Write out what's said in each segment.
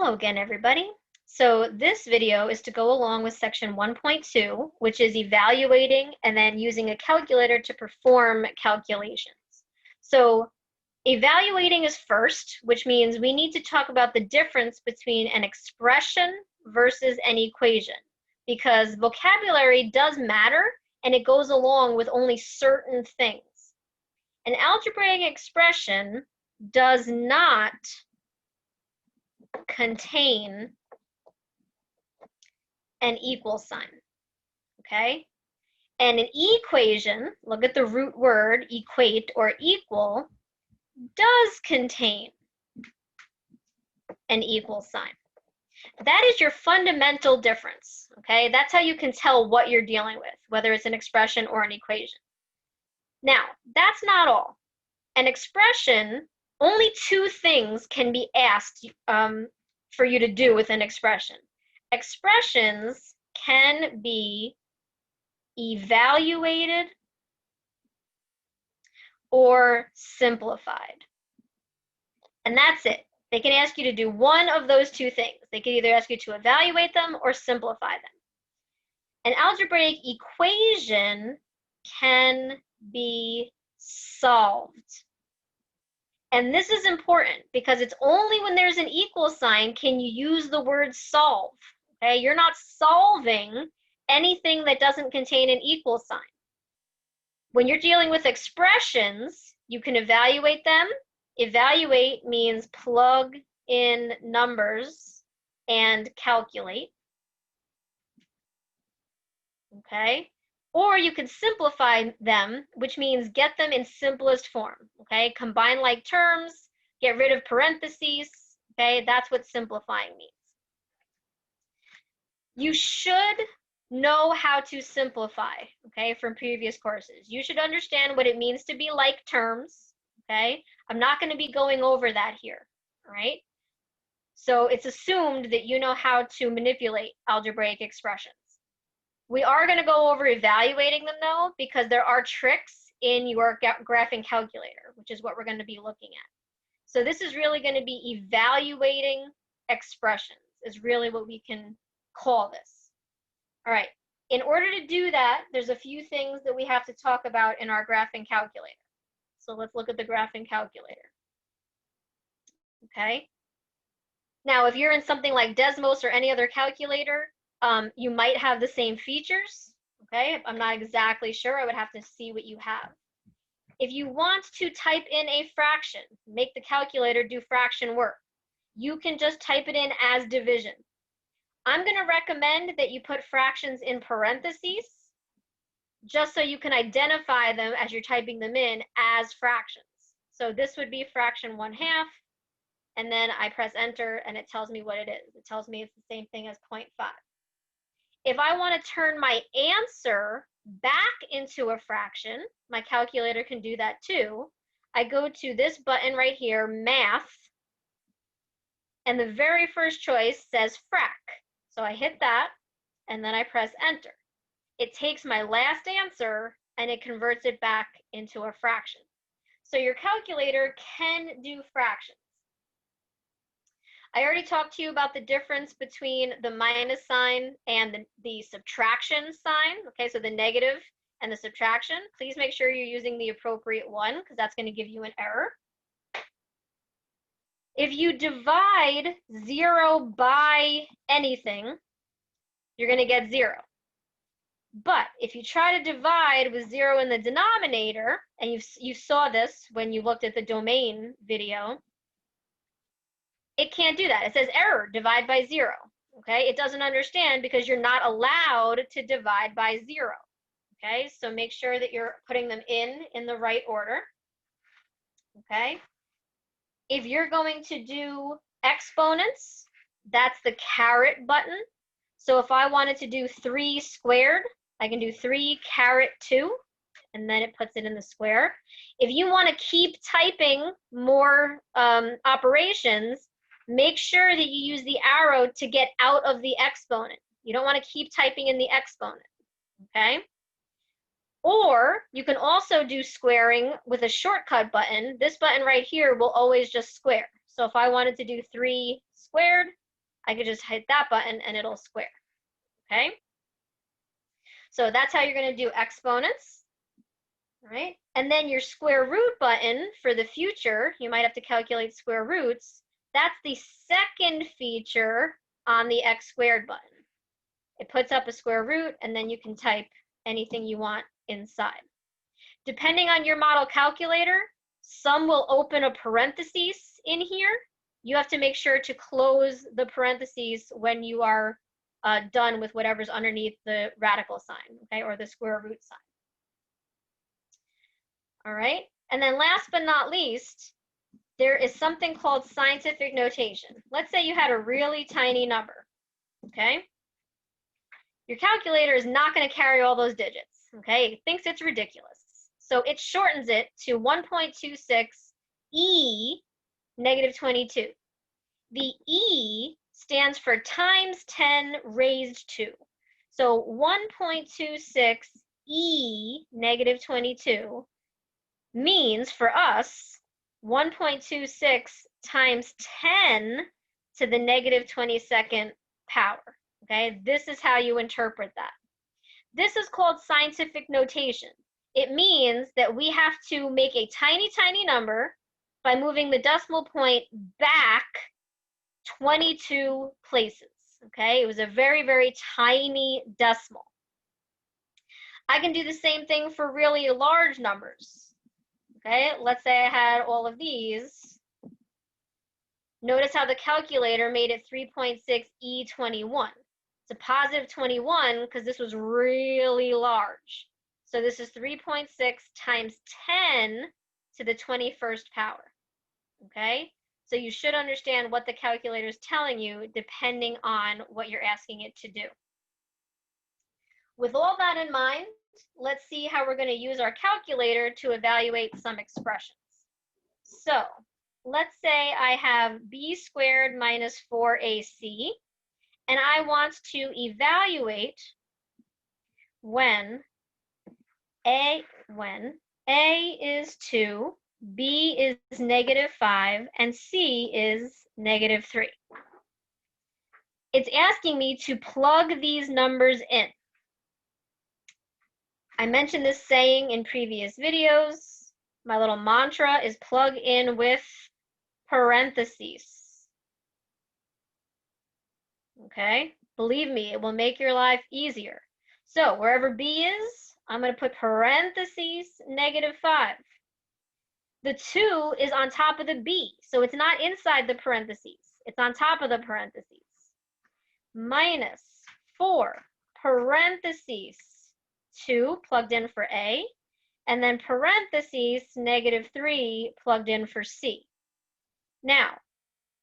Hello again, everybody. So this video is to go along with section 1.2, which is evaluating and then using a calculator to perform calculations. So evaluating is first, which means we need to talk about the difference between an expression versus an equation, because vocabulary does matter and it goes along with only certain things. An algebraic expression does not contain an equal sign, okay? And an equation, look at the root word, equate or equal, does contain an equal sign. That is your fundamental difference, okay? That's how you can tell what you're dealing with, whether it's an expression or an equation. Now, that's not all. An expression, only two things can be asked for you to do with an expression. Expressions can be evaluated or simplified. And that's it. They can ask you to do one of those two things. They can either ask you to evaluate them or simplify them. An algebraic equation can be solved. And this is important because it's only when there's an equal sign can you use the word solve. Okay, you're not solving anything that doesn't contain an equal sign. When you're dealing with expressions, you can evaluate them. Evaluate means plug in numbers and calculate. Okay? Or you can simplify them, which means get them in simplest form. Okay? Combine like terms, get rid of parentheses. Okay? That's what simplifying means. You should know how to simplify, okay, from previous courses. You should understand what it means to be like terms, okay? I'm not going to be going over that here, all right? So it's assumed that you know how to manipulate algebraic expressions. We are going to go over evaluating them, though, because there are tricks in your graphing calculator, which is what we're going to be looking at. So this is really going to be evaluating expressions, is really what we can call this. All right, in order to do that, there's a few things that we have to talk about in our graphing calculator. So let's look at the graphing calculator. Okay. Now, if you're in something like Desmos or any other calculator, you might have the same features. Okay, I'm not exactly sure. I would have to see what you have. If you want to type in a fraction, make the calculator do fraction work, you can just type it in as division. I'm going to recommend that you put fractions in parentheses just so you can identify them as you're typing them in as fractions. So this would be fraction 1/2, and then I press enter and it tells me what it is. It tells me it's the same thing as 0.5. If I want to turn my answer back into a fraction, my calculator can do that too. I go to this button right here, Math, and the very first choice says frac. So I hit that, and then I press enter. It takes my last answer, and it converts it back into a fraction. So your calculator can do fractions. I already talked to you about the difference between the minus sign and the subtraction sign. Okay, so the negative and the subtraction. Please make sure you're using the appropriate one, because that's going to give you an error. If you divide 0 by anything, you're going to get 0. But if you try to divide with 0 in the denominator, and you saw this when you looked at the domain video, it can't do that. It says error, divide by 0. Okay, it doesn't understand because you're not allowed to divide by 0. Okay, so make sure that you're putting them in the right order. Okay. If you're going to do exponents, that's the caret button. So if I wanted to do 3 squared, I can do 3 caret 2, and then it puts it in the square. If you want to keep typing more operations, make sure that you use the arrow to get out of the exponent. You don't want to keep typing in the exponent, okay? Or you can also do squaring with a shortcut button. This button right here will always just square. So if I wanted to do 3 squared, I could just hit that button and it'll square, okay? So that's how you're going to do exponents, right? And then your square root button for the future, you might have to calculate square roots. That's the second feature on the x squared button. It puts up a square root, and then you can type anything you want inside. Depending on your model calculator, some will open a parentheses in here. You have to make sure to close the parentheses when you are done with whatever's underneath the radical sign, okay, or the square root sign. All right, and then last but not least, there is something called scientific notation. Let's say you had a really tiny number, okay? Your calculator is not going to carry all those digits, okay? It thinks it's ridiculous. So it shortens it to 1.26 e negative 22. The e stands for times 10 raised to. So 1.26 e negative 22 means for us 1.26 times 10 to the negative 22nd power. Okay, this is how you interpret that. This is called scientific notation. It means that we have to make a tiny, tiny number by moving the decimal point back 22 places. Okay, it was a very, very tiny decimal. I can do the same thing for really large numbers. Okay, let's say I had all of these. Notice how the calculator made it 3.6 E21. It's a positive 21 because this was really large. So this is 3.6 times 10 to the 21st power. Okay, so you should understand what the calculator is telling you depending on what you're asking it to do. With all that in mind, let's see how we're going to use our calculator to evaluate some expressions. So let's say I have b squared minus 4ac, and I want to evaluate when a is 2, b is negative 5, and c is negative 3. It's asking me to plug these numbers in. I mentioned this saying in previous videos. My little mantra is plug in with parentheses. Okay, believe me, it will make your life easier. So wherever b is, I'm going to put parentheses negative 5. The 2 is on top of the b, so it's not inside the parentheses. It's on top of the parentheses. Minus 4 parentheses 2 plugged in for a, and then parentheses negative 3 plugged in for c. Now,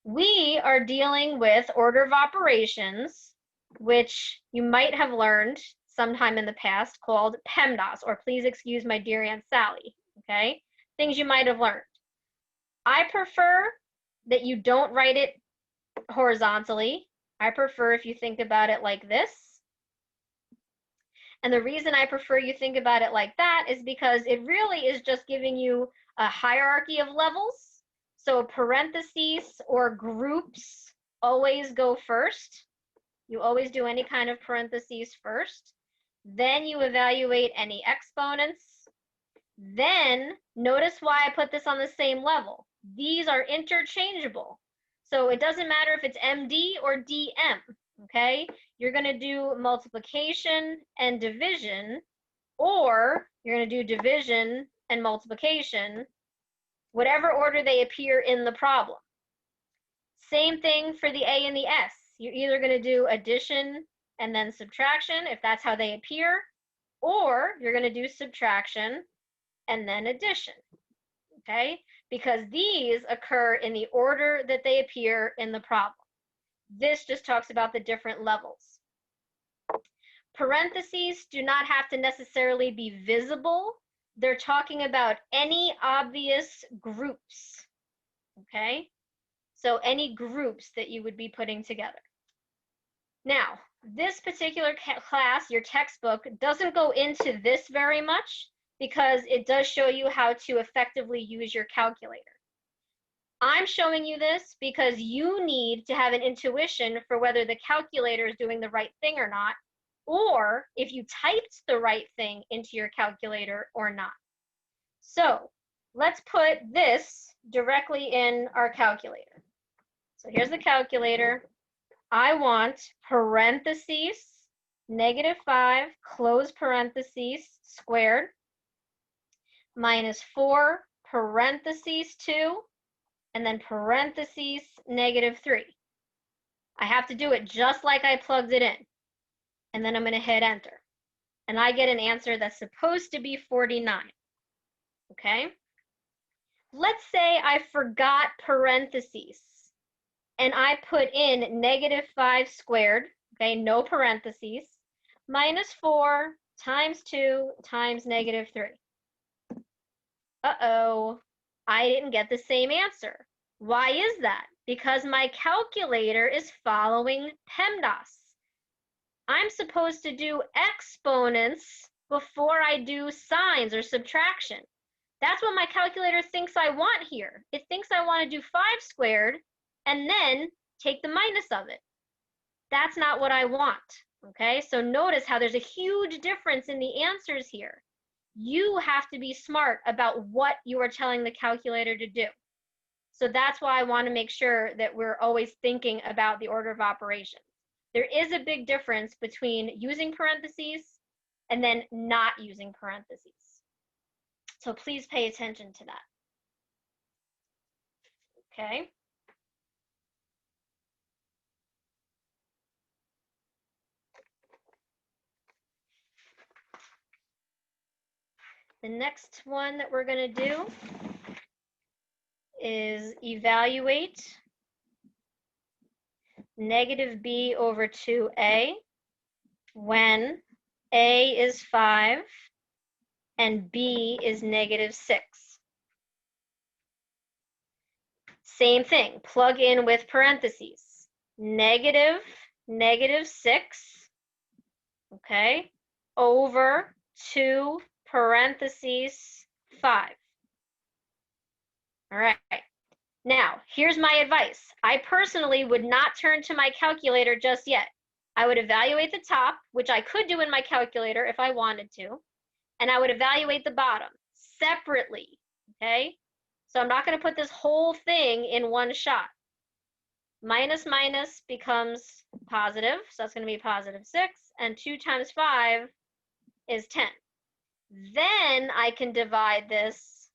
we are dealing with order of operations, which you might have learned sometime in the past, called PEMDAS, or please excuse my dear Aunt Sally, okay? Things you might have learned. I prefer that you don't write it horizontally. I prefer if you think about it like this. And the reason I prefer you think about it like that is because it really is just giving you a hierarchy of levels. So parentheses or groups always go first. You always do any kind of parentheses first. Then you evaluate any exponents. Then notice why I put this on the same level. These are interchangeable. So it doesn't matter if it's MD or DM, okay? You're going to do multiplication and division, or you're going to do division and multiplication, whatever order they appear in the problem. Same thing for the A and the S. You're either going to do addition and then subtraction, if that's how they appear, or you're going to do subtraction and then addition, okay? Because these occur in the order that they appear in the problem. This just talks about the different levels. Parentheses do not have to necessarily be visible. They're talking about any obvious groups, okay? So any groups that you would be putting together. Now, this particular class, your textbook, doesn't go into this very much because it does show you how to effectively use your calculator. I'm showing you this because you need to have an intuition for whether the calculator is doing the right thing or not, or if you typed the right thing into your calculator or not. So let's put this directly in our calculator. So here's the calculator. I want parentheses, -5, close parentheses, squared, minus 4, parentheses 2, and then parentheses, -3. I have to do it just like I plugged it in. And then I'm going to hit enter. And I get an answer that's supposed to be 49. Okay? Let's say I forgot parentheses and I put in -5 squared, okay, no parentheses, minus 4 times 2 times -3. Uh-oh, I didn't get the same answer. Why is that? Because my calculator is following PEMDAS. I'm supposed to do exponents before I do signs or subtraction. That's what my calculator thinks I want here. It thinks I want to do 5 squared and then take the minus of it. That's not what I want, okay? So notice how there's a huge difference in the answers here. You have to be smart about what you are telling the calculator to do. So that's why I want to make sure that we're always thinking about the order of operations. There is a big difference between using parentheses and then not using parentheses. So please pay attention to that. Okay. The next one that we're going to do is evaluate -b over 2a when a is 5 and b is -6. Same thing, plug in with parentheses. -6, okay, over 2 parentheses 5. All right. Now, here's my advice. I personally would not turn to my calculator just yet. I would evaluate the top, which I could do in my calculator if I wanted to, and I would evaluate the bottom separately, okay? So I'm not going to put this whole thing in one shot. Minus minus becomes positive, so that's going to be +6, and 2 times 5 is 10. Then I can divide this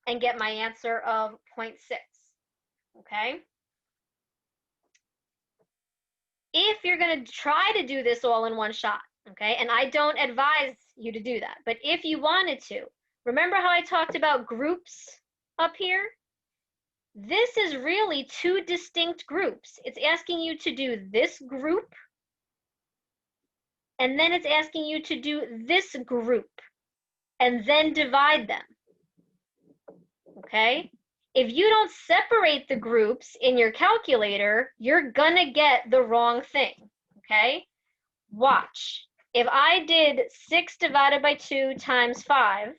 and get my answer of 0.6, okay? If you're going to try to do this all in one shot, okay, and I don't advise you to do that, but if you wanted to, remember how I talked about groups up here? This is really 2 distinct groups. It's asking you to do this group, and then it's asking you to do this group, and then divide them, okay? If you don't separate the groups in your calculator, you're gonna get the wrong thing, okay? Watch. If I did 6 divided by 2 times 5,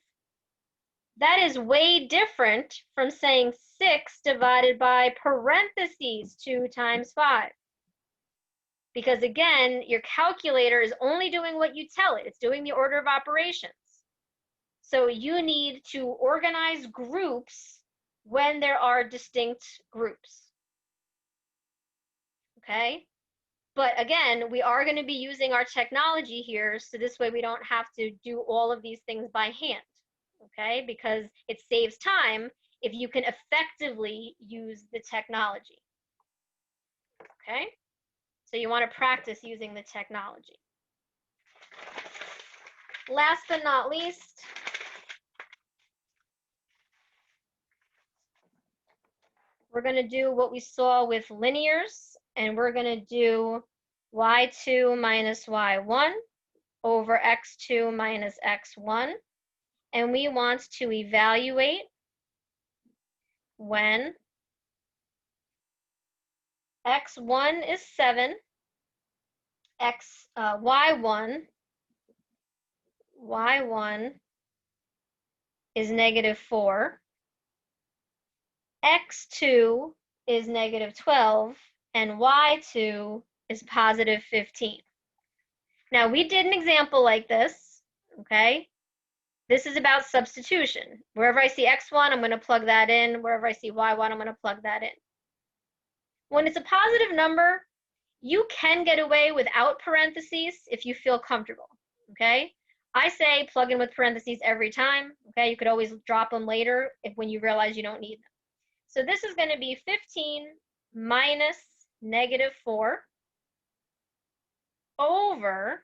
that is way different from saying 6 divided by parentheses 2 times 5. Because again, your calculator is only doing what you tell it. It's doing the order of operations. So you need to organize groups when there are distinct groups. Okay? But again, we are going to be using our technology here, so this way we don't have to do all of these things by hand, okay? Because it saves time if you can effectively use the technology, okay? So you want to practice using the technology. Last but not least, we're going to do what we saw with linears, and we're going to do y2 minus y1 over x2 minus x1. And we want to evaluate when x1 is 7, y1 is -4, x2 is negative 12, and y2 is positive 15. Now, we did an example like this, okay? This is about substitution. Wherever I see x1, I'm going to plug that in. Wherever I see y1, I'm going to plug that in. When it's a positive number, you can get away without parentheses if you feel comfortable, okay? I say plug in with parentheses every time, okay? You could always drop them later when you realize you don't need them. So this is going to be 15 minus negative 4 over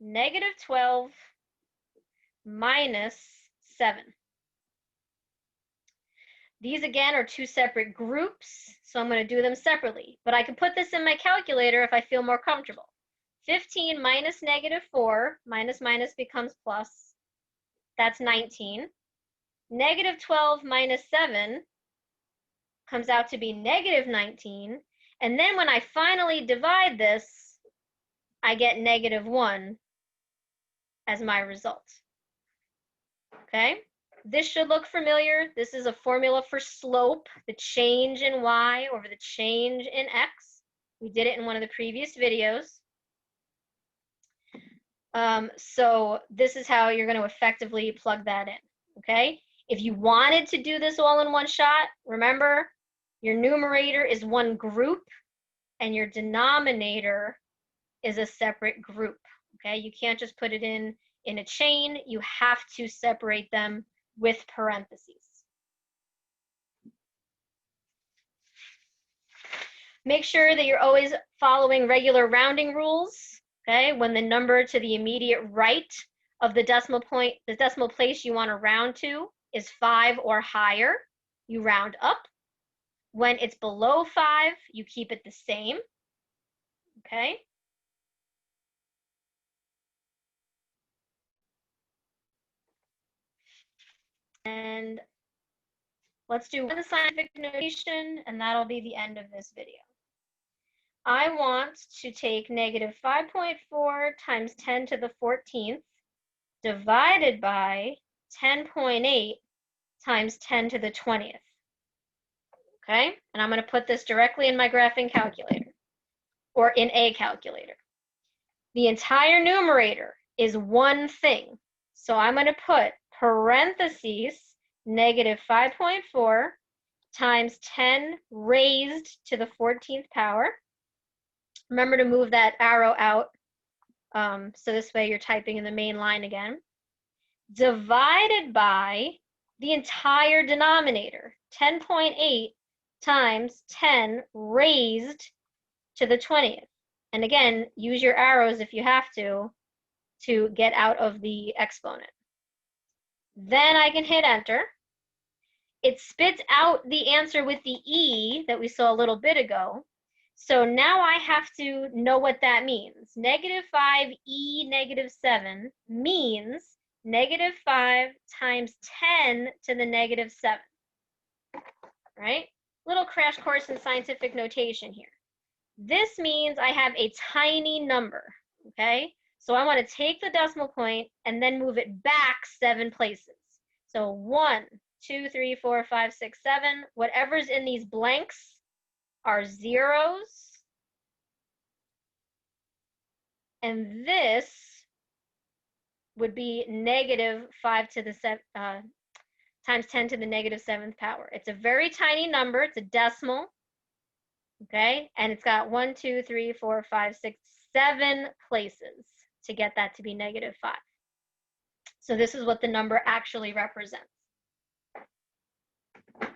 negative 12 minus 7. These again are two separate groups, so I'm going to do them separately. But I can put this in my calculator if I feel more comfortable. 15 minus negative 4, minus minus becomes plus. That's 19. Negative 12 minus 7 comes out to be negative 19. And then when I finally divide this, I get negative 1 as my result. Okay? This should look familiar. This is a formula for slope, the change in y over the change in x. We did it in one of the previous videos. So this is how you're going to effectively plug that in, okay? If you wanted to do this all in one shot, remember, your numerator is one group and your denominator is a separate group, okay? You can't just put it in a chain. You have to separate them with parentheses. Make sure that you're always following regular rounding rules, okay? When the number to the immediate right of the decimal point, the decimal place you want to round to is 5 or higher, you round up. When it's below 5, you keep it the same, okay? And let's do one scientific notation, and that'll be the end of this video. I want to take negative 5.4 times 10 to the 14th divided by 10.8 times 10 to the 20th. Okay, and I'm going to put this directly in my graphing calculator, or in a calculator. The entire numerator is one thing, so I'm going to put parentheses negative 5.4 times 10 raised to the 14th power. Remember to move that arrow out, so this way you're typing in the main line again. Divided by the entire denominator, 10.8 times 10 raised to the 20th. And again, use your arrows if you have to get out of the exponent. Then I can hit enter. It spits out the answer with the E that we saw a little bit ago. So now I have to know what that means. Negative 5e negative 7 means negative 5 times 10 to the negative 7. Right? Little crash course in scientific notation here. This means I have a tiny number, okay? So I want to take the decimal point and then move it back 7 places. So 1, 2, 3, 4, 5, 6, 7. Whatever's in these blanks are zeros. And this would be negative 5 to the 7 times 10 to the negative 7th power. It's a very tiny number. It's a decimal. Okay, and it's got 1, 2, 3, 4, 5, 6, 7 places to get that to be negative 5. So this is what the number actually represents.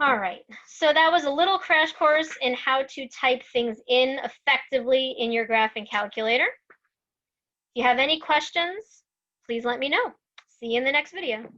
All right, so that was a little crash course in how to type things in effectively in your graphing calculator. If you have any questions, please let me know. See you in the next video.